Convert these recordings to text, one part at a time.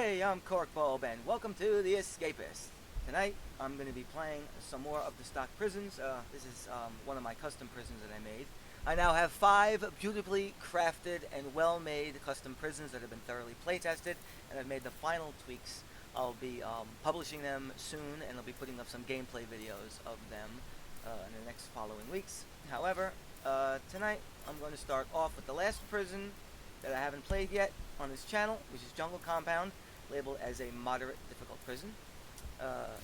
Hey, I'm Corkbulb, and welcome to the Escapists. Tonight, I'm going to be playing some more of the stock prisons. This is one of my custom prisons that I made. I now have 5 beautifully crafted and well-made custom prisons that have been thoroughly play-tested, and I've made the final tweaks. I'll be publishing them soon, and I'll be putting up some gameplay videos of them in the next following weeks. However, tonight, I'm going to start off with the last prison that I haven't played yet on this channel, which is Jungle Compound, labeled as a moderate difficult prison.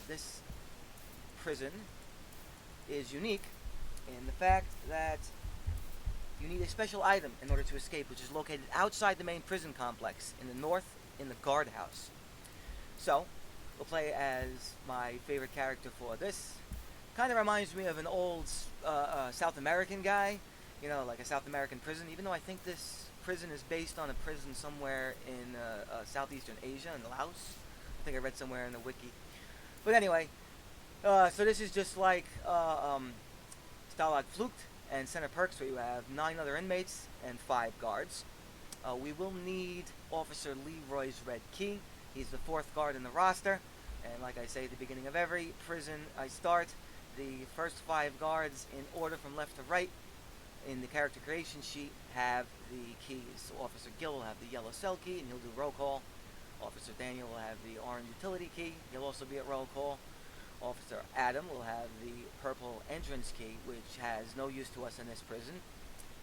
This prison is unique in the fact that you need a special item in order to escape, which is located outside the main prison complex in the north in the guardhouse. So, we'll play as my favorite character for this. Kind of reminds me of an old South American guy, you know, like a South American prison, even though I think this prison is based on a prison somewhere in Southeastern Asia, in Laos. I think I read somewhere in the wiki. But anyway, so this is just like Stalag Flucht and Center Perks, where you have 9 other inmates and 5 guards. We will need Officer Leroy's red key. He's the 4th guard in the roster, and like I say at the beginning of every prison I start, the first 5 guards in order from left to right in the character creation sheet have the keys. So Officer Gil will have the yellow cell key, and he'll do roll call. Officer Daniel will have the orange utility key. He'll also be at roll call. Officer Adam will have the purple entrance key, which has no use to us in this prison.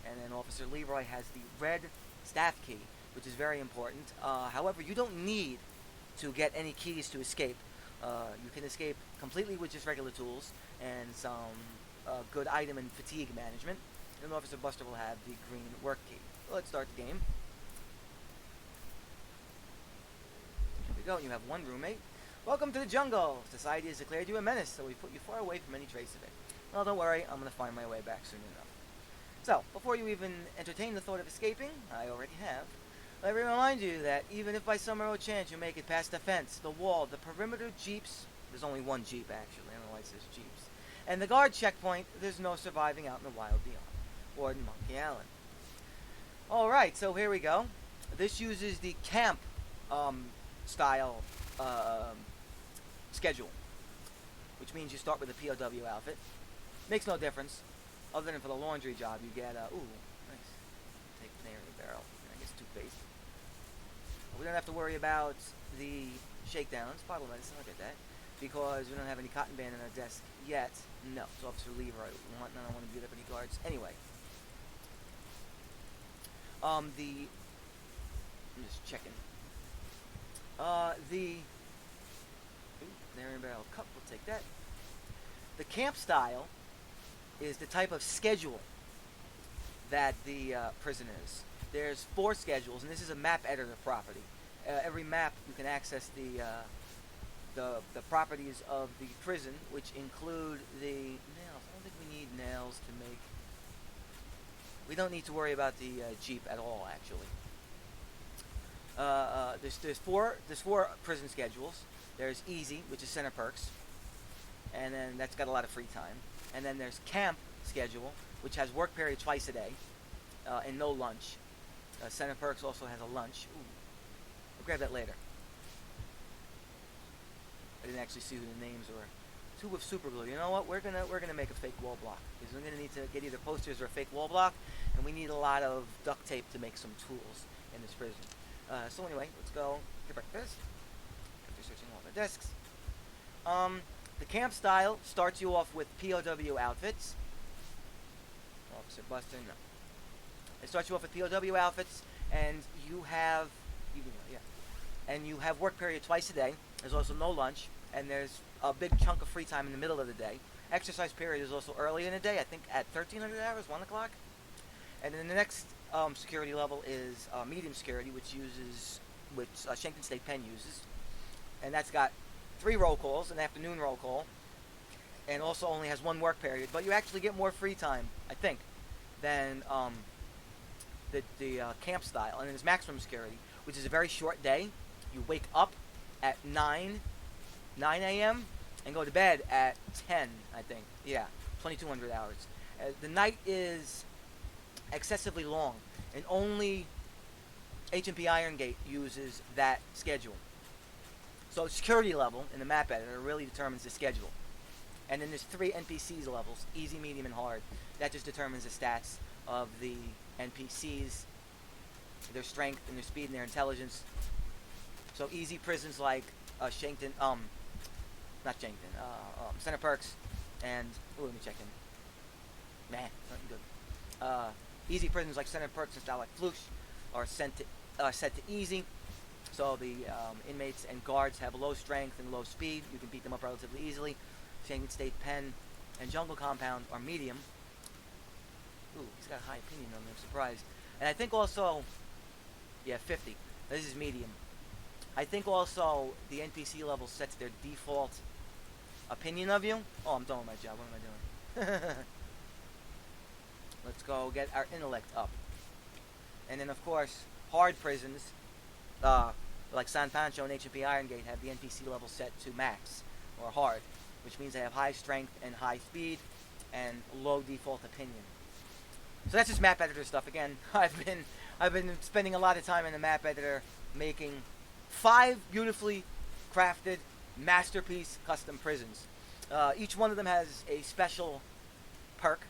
And then Officer Leroy has the red staff key, which is very important. However, you don't need to get any keys to escape. You can escape completely with just regular tools and some good item and fatigue management. And Officer Buster will have the green work key. So let's start the game. Here we go. You have 1 roommate. Welcome to the jungle. Society has declared you a menace, so we put you far away from any trace of it. Well, don't worry. I'm going to find my way back soon enough. So, before you even entertain the thought of escaping, I already have, let me remind you that even if by some miracle chance you make it past the fence, the wall, the perimeter jeeps, there's only 1 jeep actually, I don't know why it says jeeps, and the guard checkpoint, there's no surviving out in the wild beyond. Warden Monkey Island. Alright, so here we go. This uses the camp style schedule, which means you start with a POW outfit. Makes no difference, other than for the laundry job you get, ooh, nice. Take canary barrel, I guess toothpaste. We don't have to worry about the shakedowns, bottle medicine, look at that, because we don't have any cotton band in our desk yet. No, it's Officer Leroy. I don't want to beat up any guards. Anyway. I'm just checking. Canary barrel cup, we'll take that. The camp style is the type of schedule that the prison is. There's 4 schedules, and this is a map editor property. Every map you can access the properties of the prison, which include the nails. I don't think we need nails to make. We don't need to worry about the Jeep at all, actually. There's four prison schedules. There's Easy, which is Center Perks, and then that's got a lot of free time. And then there's Camp schedule, which has work period twice a day, and no lunch. Center Perks also has a lunch. Ooh, I'll grab that later. I didn't actually see who the names were. 2 with super glue. You know what? We're gonna make a fake wall block, because we're gonna need to get either posters or a fake wall block, and we need a lot of duct tape to make some tools in this prison. So anyway, let's go get breakfast after searching all the desks. The camp style starts you off with POW outfits. Officer Buster, no. It starts you off with POW outfits, and you have work period twice a day. There's also no lunch, and there's a big chunk of free time in the middle of the day. Exercise period is also early in the day, I think at 1300 hours, 1 o'clock. And then the next security level is medium security, which Shankton State Pen uses. And that's got 3 roll calls, an afternoon roll call, and also only has 1 work period. But you actually get more free time, I think, than the camp style. And then there's maximum security, which is a very short day. You wake up at 9 a.m. and go to bed at 10, I think. Yeah, 2,200 hours. The night is excessively long, and only HMP Iron Gate uses that schedule. So security level in the map editor really determines the schedule. And then there's 3 NPCs levels, easy, medium, and hard. That just determines the stats of the NPCs, their strength and their speed and their intelligence. So easy prisons like Center Perks, and let me check in. Nah, nothing good. Easy prisons like Center Perks and style like Flush are set to easy. So the inmates and guards have low strength and low speed. You can beat them up relatively easily. Shanghai State Pen and Jungle Compound are medium. Ooh, he's got a high opinion on me. I'm surprised. And I think also, yeah, 50. This is medium. I think also the NPC level sets their default opinion of you. Oh, I'm done with my job. What am I doing? Let's go get our intellect up. And then, of course, hard prisons, like San Pancho and H&P Iron Gate, have the NPC level set to max, or hard, which means they have high strength and high speed and low default opinion. So that's just map editor stuff. Again, I've been spending a lot of time in the map editor making 5 beautifully crafted masterpiece custom prisons. Each one of them has a special perk,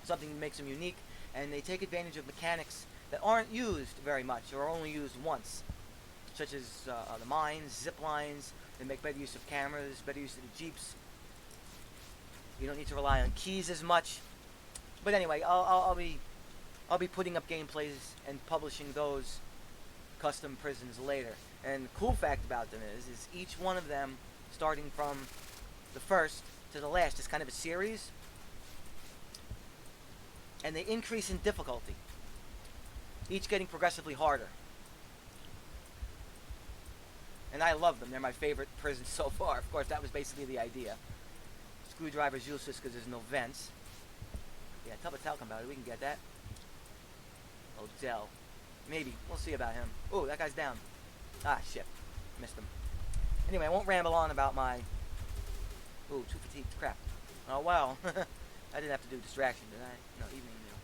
something that makes them unique, and they take advantage of mechanics that aren't used very much or are only used once, such as the mines, zip lines. They make better use of cameras, better use of the jeeps. You don't need to rely on keys as much. But anyway, I'll be putting up gameplays and publishing those custom prisons later. And the cool fact about them is each one of them, starting from the first to the last, is kind of a series. And they increase in difficulty, each getting progressively harder. And I love them. They're my favorite prisons so far. Of course, that was basically the idea. Screwdriver's useless because there's no vents. Yeah, talcum powder. We can get that. Odell. Maybe. We'll see about him. Ooh, that guy's down. Ah, shit. Missed him. Anyway, I won't ramble on about my... Ooh, too fatigued. Crap. Oh, well. I didn't have to do distraction, did I? No, evening meal.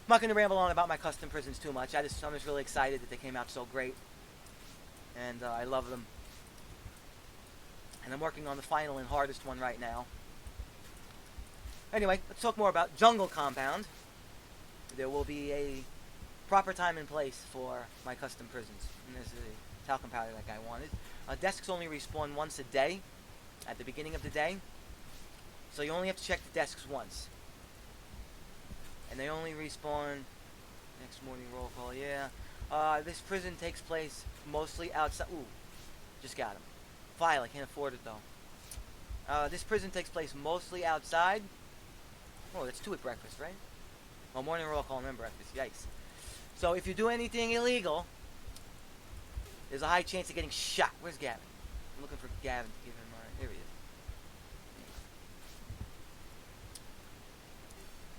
I'm not going to ramble on about my custom prisons too much. I'm just really excited that they came out so great. And I love them. And I'm working on the final and hardest one right now. Anyway, let's talk more about Jungle Compound. There will be a proper time and place for my custom prisons. And there's a talcum powder like I wanted. Desks only respawn once a day, at the beginning of the day. So you only have to check the desks once. And they only respawn next morning roll call, yeah. This prison takes place mostly outside. Ooh, just got him. File, I can't afford it though. This prison takes place mostly outside. Oh, that's 2 at breakfast, right? Oh, morning roll call and then breakfast. Yikes. So if you do anything illegal, there's a high chance of getting shot. Where's Gavin? I'm looking for Gavin to give him my... Here he is.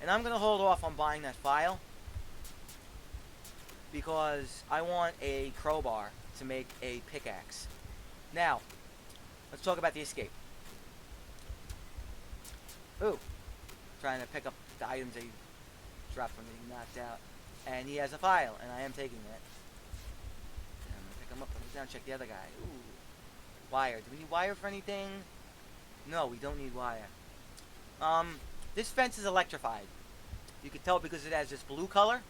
And I'm going to hold off on buying that file because I want a crowbar to make a pickaxe. Now, let's talk about the escape. Ooh. Trying to pick up the items that he dropped from being knocked out. And he has a file, and I am taking that. And I'm going to pick him up, put him down, check the other guy. Ooh. Wire. Do we need wire for anything? No, we don't need wire. This fence is electrified. You can tell because it has this blue color.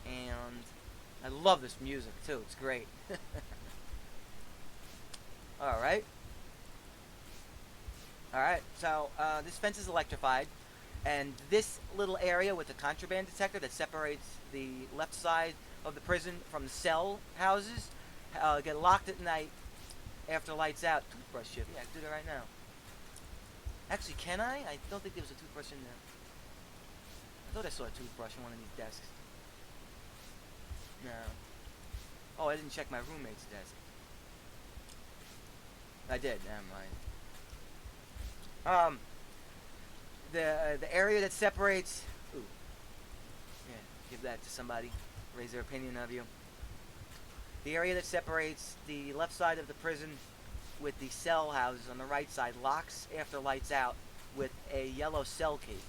And I love this music, too. It's great. Alright. Alright, so this fence is electrified. And this little area with the contraband detector that separates the left side of the prison from the cell houses get locked at night after lights out. Toothbrush shift. Yeah, I can do that right now. Actually, can I? I don't think there was a toothbrush in there. I thought I saw a toothbrush on one of these desks. No. Oh, I didn't check my roommate's desk. I did. Never mind. The area that separates... Ooh. Yeah, give that to somebody. Raise their opinion of you. The area that separates the left side of the prison with the cell houses on the right side locks after lights out with a yellow cell key.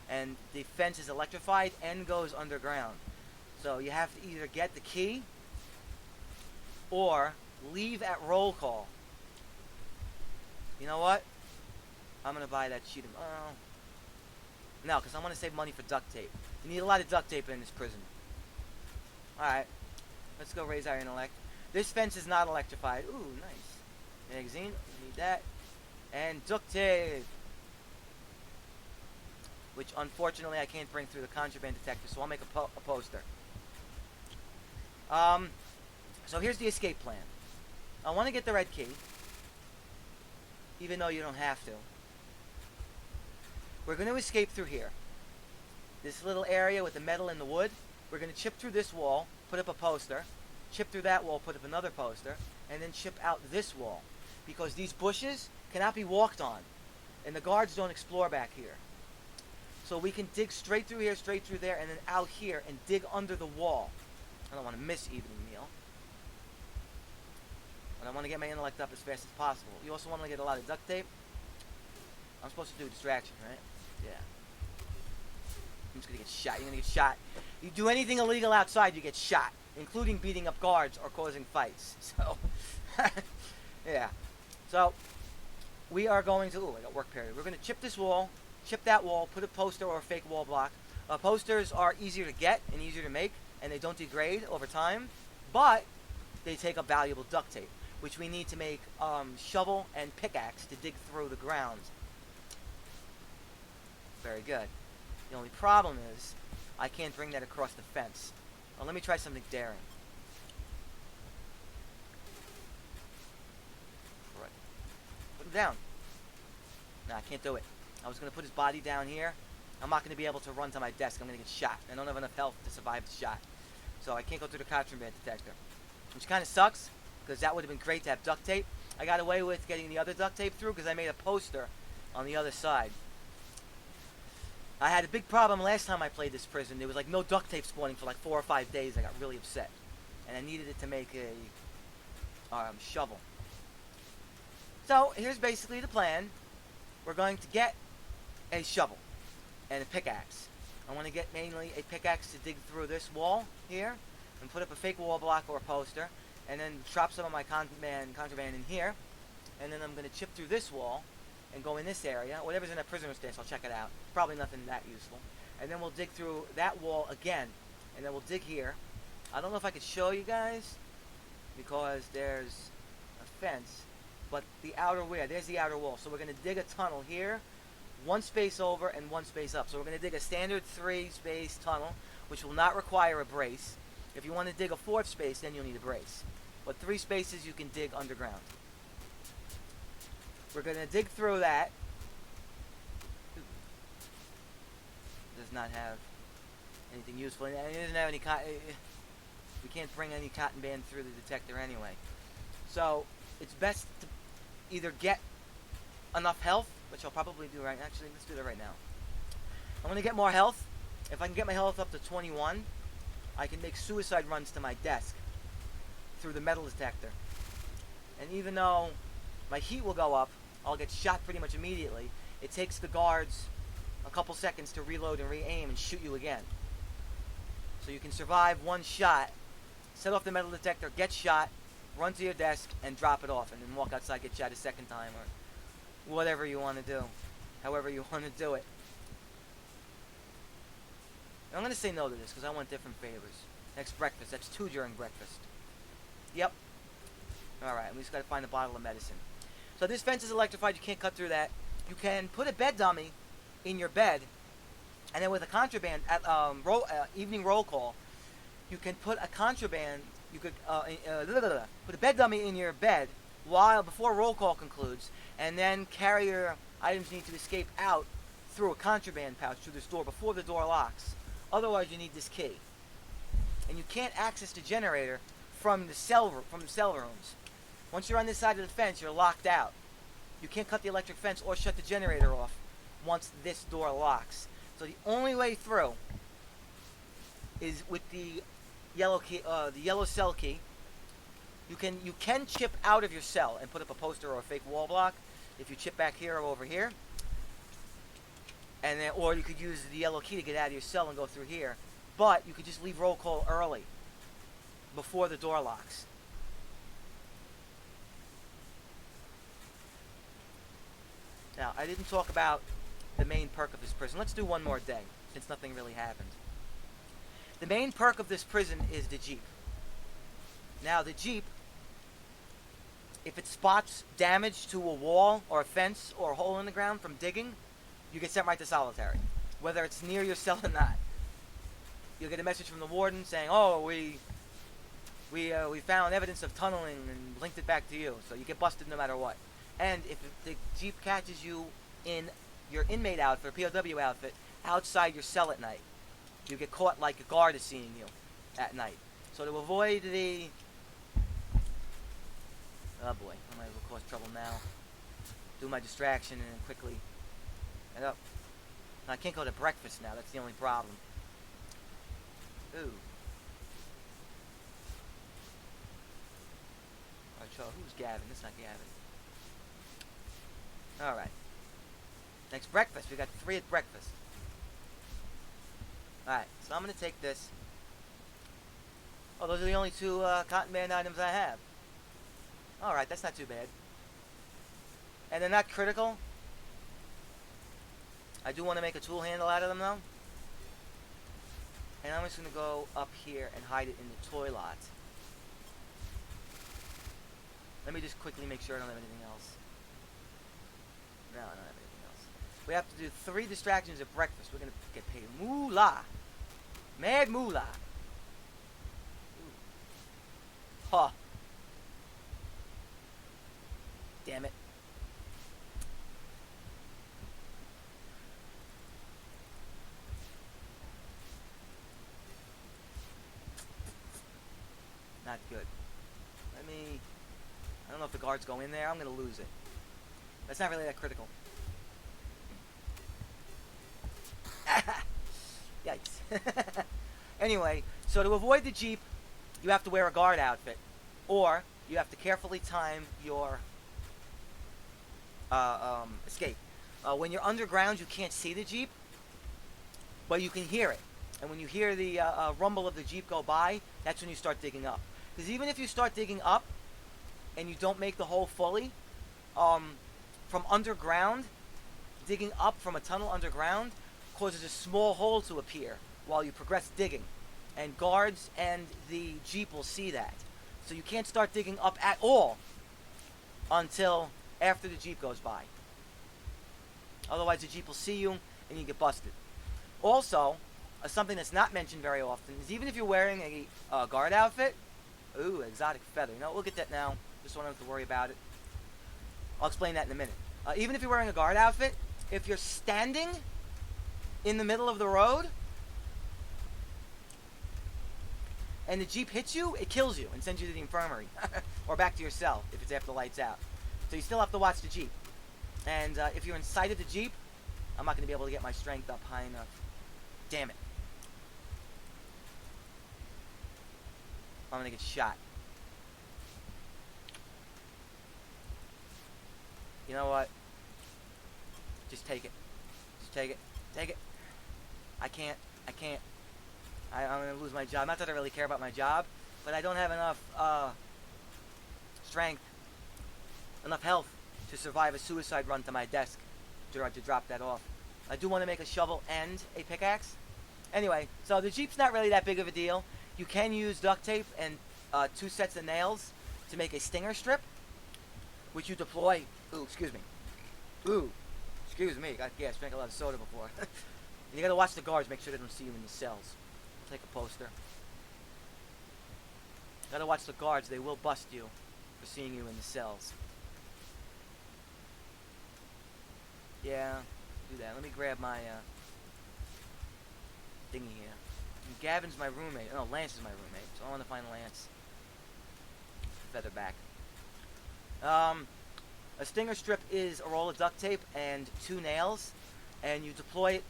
And the fence is electrified and goes underground. So you have to either get the key or leave at roll call. You know what? I'm going to buy that sheet of... no, because I want to save money for duct tape. You need a lot of duct tape in this prison. Alright. Let's go raise our intellect. This fence is not electrified. Ooh, nice. Magazine. We need that. And duct tape. Which, unfortunately, I can't bring through the contraband detector, so I'll make a poster. So here's the escape plan. I want to get the red key. Even though you don't have to. We're going to escape through here. This little area with the metal and the wood. We're going to chip through this wall, put up a poster. Chip through that wall, put up another poster. And then chip out this wall. Because these bushes cannot be walked on. And the guards don't explore back here. So we can dig straight through here, straight through there, and then out here and dig under the wall. I don't want to miss evening meal. But I want to get my intellect up as fast as possible. You also want to get a lot of duct tape. I'm supposed to do a distraction, right? Yeah. I'm just going to get shot. You're going to get shot. You do anything illegal outside, you get shot. Including beating up guards or causing fights. So, yeah. So, we are going to... Ooh, I got work period. We're going to chip this wall, chip that wall, put a poster or a fake wall block. Posters are easier to get and easier to make, and they don't degrade over time. But, they take up valuable duct tape, which we need to make shovel and pickaxe to dig through the ground. Very good. The only problem is, I can't bring that across the fence. Well, let me try something daring. Right. Put him down. No, I can't do it. I was going to put his body down here. I'm not going to be able to run to my desk. I'm going to get shot. I don't have enough health to survive the shot. So I can't go through the contraband detector. Which kind of sucks, because that would have been great to have duct tape. I got away with getting the other duct tape through because I made a poster on the other side. I had a big problem last time I played this prison. There was like no duct tape spawning for like 4 or 5 days. I got really upset. And I needed it to make a shovel. So, here's basically the plan. We're going to get a shovel and a pickaxe. I want to get mainly a pickaxe to dig through this wall here and put up a fake wall block or a poster and then drop some of my contraband in here. And then I'm going to chip through this wall and go in this area. Whatever's in that prisoner's desk, I'll check it out. Probably nothing that useful. And then we'll dig through that wall again. And then we'll dig here. I don't know if I could show you guys because there's a fence. But the outer wall, there's the outer wall. So we're going to dig a tunnel here, one space over and one space up. So we're going to dig a standard 3-space tunnel, which will not require a brace. If you want to dig a 4th space, then you'll need a brace. But 3 spaces you can dig underground. We're going to dig through that. Does not have anything useful. And it doesn't have any we can't bring any cotton band through the detector anyway. So, it's best to either get enough health, which I'll probably do right now. Actually, let's do that right now. I'm going to get more health. If I can get my health up to 21, I can make suicide runs to my desk through the metal detector. And even though my heat will go up, I'll get shot pretty much immediately. It takes the guards a couple seconds to reload and re-aim and shoot you again. So you can survive one shot, set off the metal detector, get shot, run to your desk, and drop it off, and then walk outside, get shot a second time, or whatever you want to do. However you want to do it. And I'm going to say no to this, because I want different favors. Next breakfast. That's 2 during breakfast. Yep. Alright, we just got to find a bottle of medicine. So this fence is electrified. You can't cut through that. You can put a bed dummy in your bed, and then with a contraband at evening roll call, you can put a contraband. You could put a bed dummy in your bed before roll call concludes, and then carry your items you need to escape out through a contraband pouch through this door before the door locks. Otherwise, you need this key, and you can't access the generator from the cell rooms. Once you're on this side of the fence, you're locked out. You can't cut the electric fence or shut the generator off once this door locks. So the only way through is with the yellow key, the yellow cell key. You can chip out of your cell and put up a poster or a fake wall block if you chip back here or over here. And then, or you could use the yellow key to get out of your cell and go through here. But you could just leave roll call early, before the door locks. Now, I didn't talk about the main perk of this prison. Let's do one more day, since nothing really happened. The main perk of this prison is the Jeep. Now, the Jeep, if it spots damage to a wall or a fence or a hole in the ground from digging, you get sent right to solitary, whether it's near your cell or not. You'll get a message from the warden saying, "Oh, we found evidence of tunneling and linked it back to you." So you get busted no matter what. And if the Jeep catches you in your inmate outfit, or POW outfit, outside your cell at night, you get caught like a guard is seeing you at night. So to avoid the... Oh boy, I might have caused trouble now. Do my distraction and then quickly head up. I can't go to breakfast now, that's the only problem. Ooh. Alright, so who's Gavin? This is not Gavin. Alright. Next breakfast. We got 3 at breakfast. Alright, so I'm going to take this. Oh, those are the only 2 cotton band items I have. Alright, that's not too bad. And they're not critical. I do want to make a tool handle out of them, though. And I'm just going to go up here and hide it in the toilet. Let me just quickly make sure I don't have anything else. No, I don't have anything else. We have to do 3 distractions at breakfast. We're going to get paid moolah. Mad moolah. Huh. Damn it. Not good. I don't know if the guards go in there. I'm going to lose it. That's not really that critical. Yikes. Anyway, so to avoid the Jeep, you have to wear a guard outfit. Or you have to carefully time your escape. When you're underground, you can't see the Jeep, but you can hear it. And when you hear the rumble of the Jeep go by, that's when you start digging up. Because even if you start digging up and you don't make the hole fully, from underground, digging up from a tunnel underground causes a small hole to appear while you progress digging. And guards and the Jeep will see that. So you can't start digging up at all until after the Jeep goes by. Otherwise the Jeep will see you and you get busted. Also, something that's not mentioned very often is even if you're wearing a guard outfit, ooh, exotic feather. You know, we'll get that now. Just don't have to worry about it. I'll explain that in a minute. Even if you're wearing a guard outfit, if you're standing in the middle of the road and the Jeep hits you, it kills you and sends you to the infirmary or back to your cell if it's after the lights out. So you still have to watch the Jeep. And if you're inside of the Jeep, I'm not going to be able to get my strength up high enough. Damn it. I'm going to get shot. You know what? Just take it. Just take it. Take it. I can't. I'm going to lose my job. Not that I really care about my job, but I don't have enough strength, enough health to survive a suicide run to my desk to drop that off. I do want to make a shovel and a pickaxe. Anyway, so the Jeep's not really that big of a deal. You can use duct tape and 2 sets of nails to make a stinger strip, which you deploy. Ooh, excuse me. Ooh, excuse me. Got gas. Drank a lot of soda before. You gotta watch the guards. Make sure they don't see you in the cells. Take a poster. Gotta watch the guards. They will bust you for seeing you in the cells. Yeah, do that. Let me grab my thingy here. And Gavin's my roommate. No, Lance is my roommate. So I want to find Lance. Featherback. A stinger strip is a roll of duct tape and 2 nails, and you deploy it.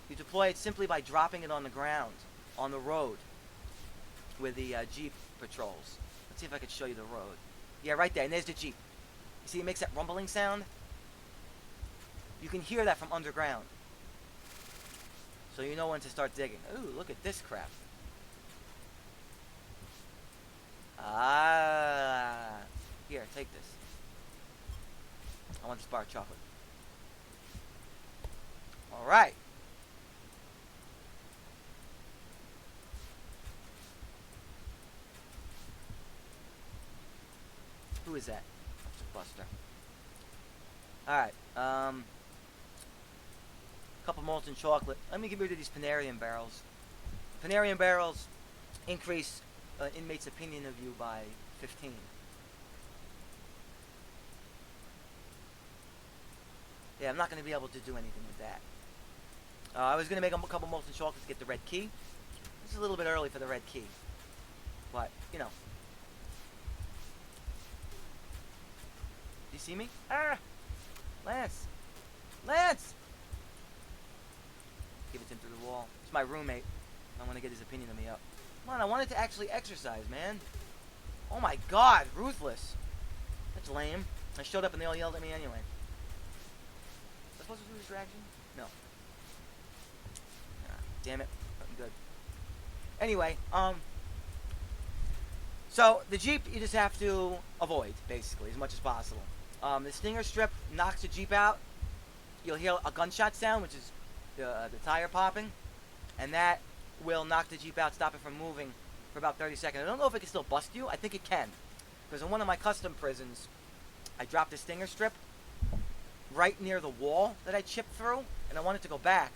You deploy it simply by dropping it on the ground, on the road, where the Jeep patrols. Let's see if I can show you the road. Yeah, right there. And there's the Jeep. You see, it makes that rumbling sound. You can hear that from underground. So you know when to start digging. Ooh, look at this crap. Ah. Here, take this. I want this bar of chocolate. Alright. Who is that? That's a buster. Alright, couple molten chocolate. Let me get rid of these Panarium barrels. Panarium barrels increase inmates' opinion of you by 15. Yeah, I'm not going to be able to do anything with that. I was going to make a couple molten chocolates to get the red key. This is a little bit early for the red key. But, you know. Do you see me? Ah! Lance! Lance! Give it to him through the wall. It's my roommate. I want to get his opinion of me up. Come on, I wanted to actually exercise, man. Oh my god, ruthless. That's lame. I showed up and they all yelled at me anyway. Was I supposed to do distraction? No. Ah, damn it. I'm good. Anyway, so the Jeep you just have to avoid, basically, as much as possible. The stinger strip knocks the Jeep out. You'll hear a gunshot sound, which is the tire popping, and that will knock the Jeep out, stop it from moving for about 30 seconds. I don't know if it can still bust you. I think it can, because in one of my custom prisons, I dropped a stinger strip right near the wall that I chipped through, and I wanted to go back,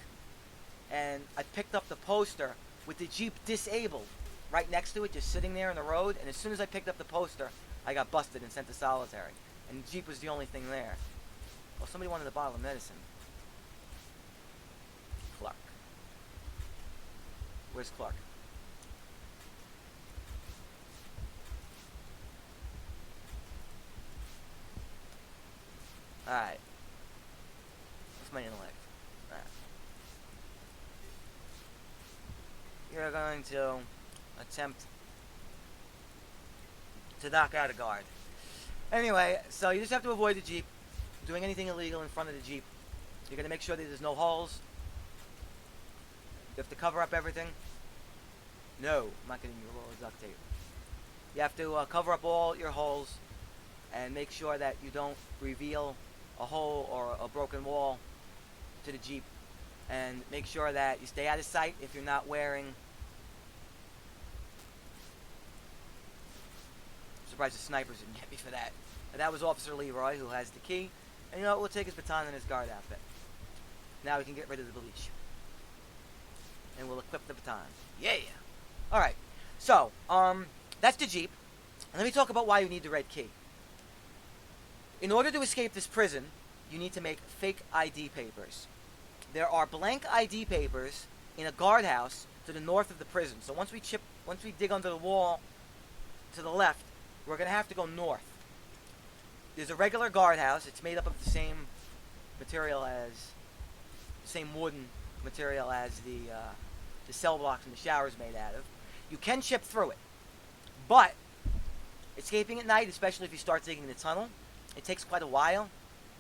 and I picked up the poster with the Jeep disabled right next to it, just sitting there in the road, and as soon as I picked up the poster, I got busted and sent to solitary, and the Jeep was the only thing there. Oh, somebody wanted a bottle of medicine. Clark. Where's Clark? Alright. What's my intellect? Alright. You're going to attempt to knock out a guard. Anyway, so you just have to avoid the Jeep doing anything illegal in front of the Jeep. You're going to make sure that there's no holes. You have to cover up everything. No, I'm not getting you a roll of duct tape. You have to cover up all your holes and make sure that you don't reveal a hole or a broken wall to the Jeep. And make sure that you stay out of sight if you're not wearing... I'm surprised the snipers didn't get me for that. And that was Officer Leroy, who has the key. And you know what? We'll take his baton and his guard outfit. Now we can get rid of the bleach. And we'll equip the baton. Yeah! Alright. So, that's the Jeep. And let me talk about why you need the red key. In order to escape this prison, you need to make fake ID papers. There are blank ID papers in a guardhouse to the north of the prison. So once we dig under the wall to the left, we're going to have to go north. There's a regular guardhouse. It's made up of the same material as... the same wooden material as the cell blocks and the shower's made out of. You can chip through it. But escaping at night, especially if you start digging the tunnel, it takes quite a while.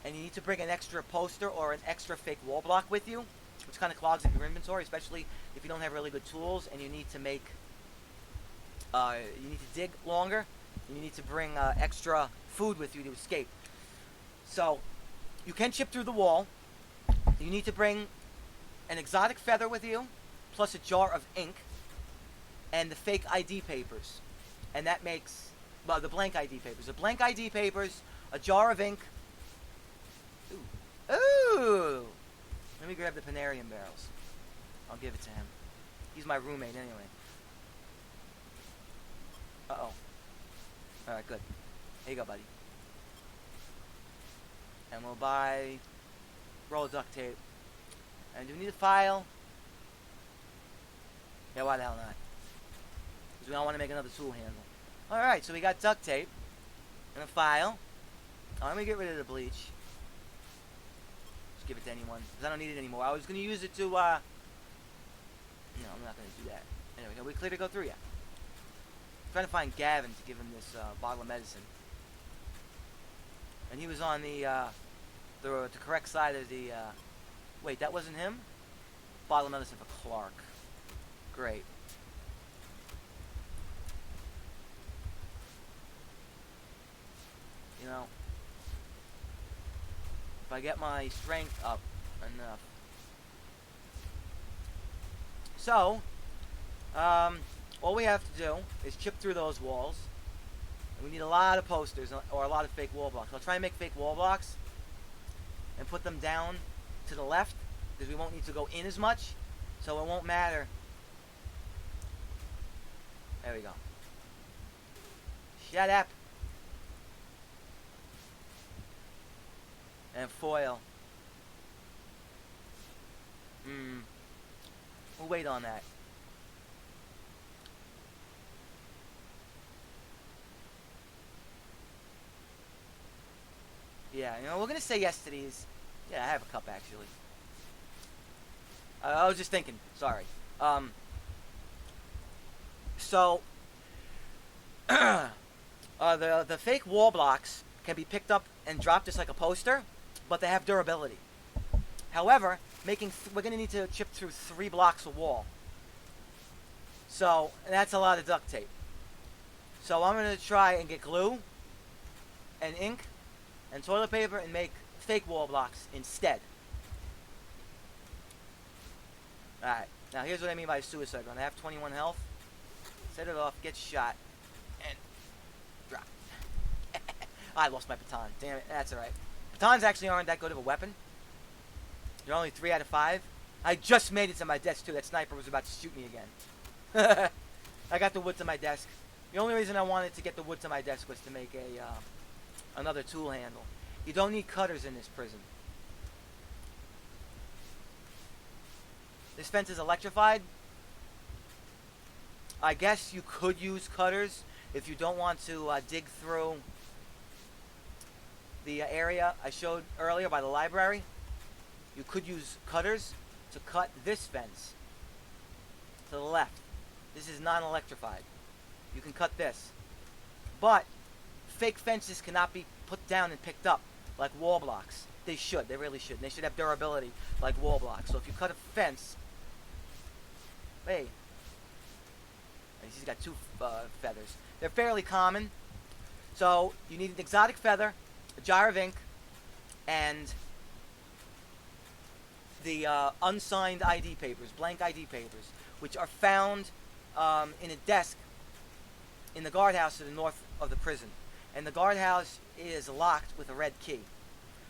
And you need to bring an extra poster or an extra fake wall block with you, which kind of clogs up your inventory, especially if you don't have really good tools and you need to make... you need to dig longer. And you need to bring extra food with you to escape. So, you can chip through the wall. You need to bring an exotic feather with you, plus a jar of ink, and the fake ID papers. And that makes, well, the blank ID papers. The blank ID papers, a jar of ink. Ooh! Let me grab the Panarium barrels. I'll give it to him. He's my roommate anyway. Uh-oh. Alright, good. Here you go, buddy. And we'll buy roll of duct tape. And do we need a file? Yeah, why the hell not? Because we don't want to make another tool handle. Alright, so we got duct tape and a file. Oh, let me get rid of the bleach. Just give it to anyone, because I don't need it anymore. I was going to use it to, No, I'm not going to do that. Anyway, are we clear to go through? Yeah. I'm trying to find Gavin to give him this bottle of medicine. And he was on the correct side of the... Wait, that wasn't him? Bottle of medicine for Clark. Great. You know, I get my strength up enough. So, all we have to do is chip through those walls. And we need a lot of posters or a lot of fake wall blocks. I'll try and make fake wall blocks and put them down to the left because we won't need to go in as much, so it won't matter. There we go. Shut up. And foil. We'll wait on that. Yeah, you know, we're gonna say yes to these. Yeah, I have a cup actually. I was just thinking. Sorry. So the fake wall blocks can be picked up and dropped just like a poster, but they have durability. However, we're gonna need to chip through 3 blocks of wall. So that's a lot of duct tape. So I'm gonna try and get glue and ink and toilet paper and make fake wall blocks instead. Alright, now here's what I mean by suicide run. I have 21 health. Set it off, get shot, and drop. I lost my baton. Damn it, that's alright. Batons actually aren't that good of a weapon. They're only 3 out of 5. I just made it to my desk too. That sniper was about to shoot me again. I got the wood to my desk. The only reason I wanted to get the wood to my desk was to make another tool handle. You don't need cutters in this prison. This fence is electrified. I guess you could use cutters if you don't want to dig through the area I showed earlier by the library. You could use cutters to cut this fence to the left. This is non-electrified. You can cut this. But fake fences cannot be put down and picked up like wall blocks. They should. They really should. They should have durability like wall blocks. So if you cut a fence... Hey. He's got 2 feathers. They're fairly common. So you need an exotic feather, a jar of ink, and the unsigned ID papers, blank ID papers, which are found in a desk in the guardhouse to the north of the prison. And the guardhouse is locked with a red key.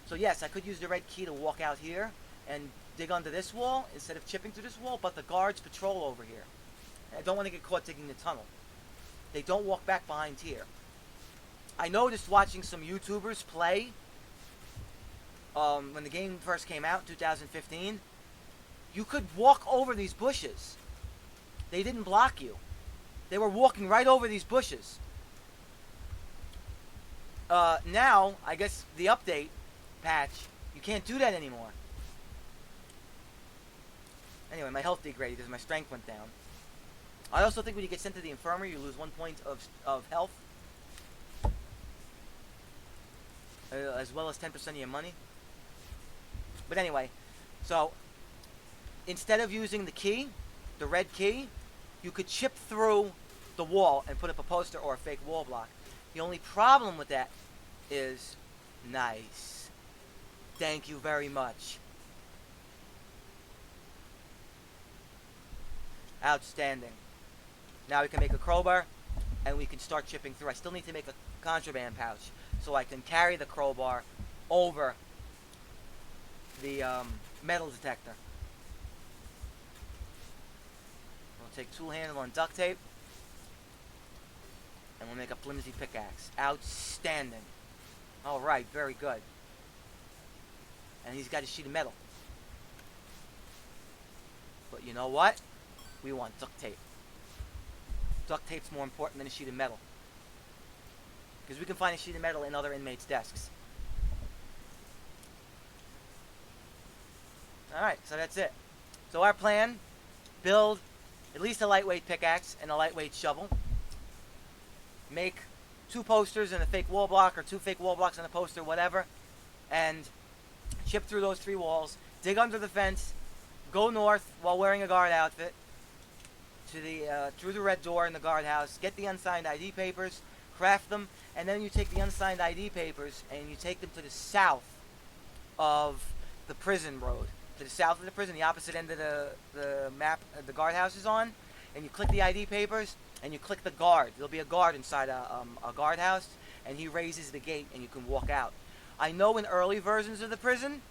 So yes, I could use the red key to walk out here and dig under this wall instead of chipping through this wall, but the guards patrol over here. I don't want to get caught digging the tunnel. They don't walk back behind here. I noticed watching some YouTubers play when the game first came out in 2015, you could walk over these bushes. They didn't block you. They were walking right over these bushes. Now, I guess the update patch, you can't do that anymore. Anyway, my health degraded because my strength went down. I also think when you get sent to the infirmary, you lose 1 point of health. As well as 10% of your money. But anyway, so instead of using the key, the red key, you could chip through the wall and put up a poster or a fake wall block. The only problem with that is nice. Thank you very much. Outstanding. Now we can make a crowbar and we can start chipping through. I still need to make a contraband pouch so I can carry the crowbar over the metal detector. We'll take tool handle and duct tape and we'll make a flimsy pickaxe. Outstanding. Alright, very good. And he's got a sheet of metal. But you know what? We want duct tape. Duct tape's more important than a sheet of metal. Because we can find a sheet of metal in other inmates' desks. Alright, so that's it. So our plan, build at least a lightweight pickaxe and a lightweight shovel. Make 2 posters and a fake wall block, or 2 fake wall blocks and a poster, whatever. And chip through those 3 walls. Dig under the fence. Go north while wearing a guard outfit. To the through the red door in the guardhouse. Get the unsigned ID papers. Craft them. And then you take the unsigned ID papers and you take them to the south of the prison road. To the south of the prison, the opposite end of the map the guardhouse is on. And you click the ID papers, and you click the guard. There'll be a guard inside a guardhouse, and he raises the gate, and you can walk out. I know in early versions of the prison,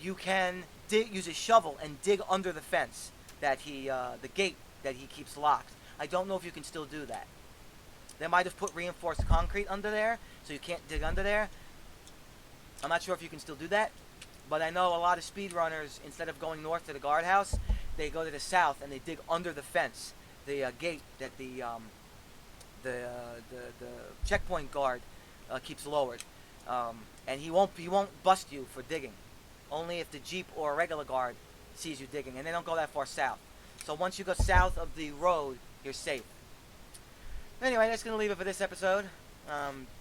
you can use a shovel and dig under the fence that the gate that he keeps locked. I don't know if you can still do that. They might have put reinforced concrete under there, so you can't dig under there. I'm not sure if you can still do that, but I know a lot of speedrunners, instead of going north to the guardhouse, they go to the south and they dig under the fence, the gate that the checkpoint guard keeps lowered, and he won't bust you for digging. Only if the Jeep or a regular guard sees you digging, and they don't go that far south. So once you go south of the road, you're safe. Anyway, that's going to leave it for this episode.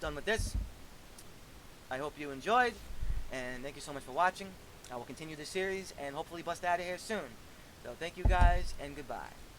Done with this. I hope you enjoyed, and thank you so much for watching. I will continue this series and hopefully bust out of here soon. So thank you guys, and goodbye.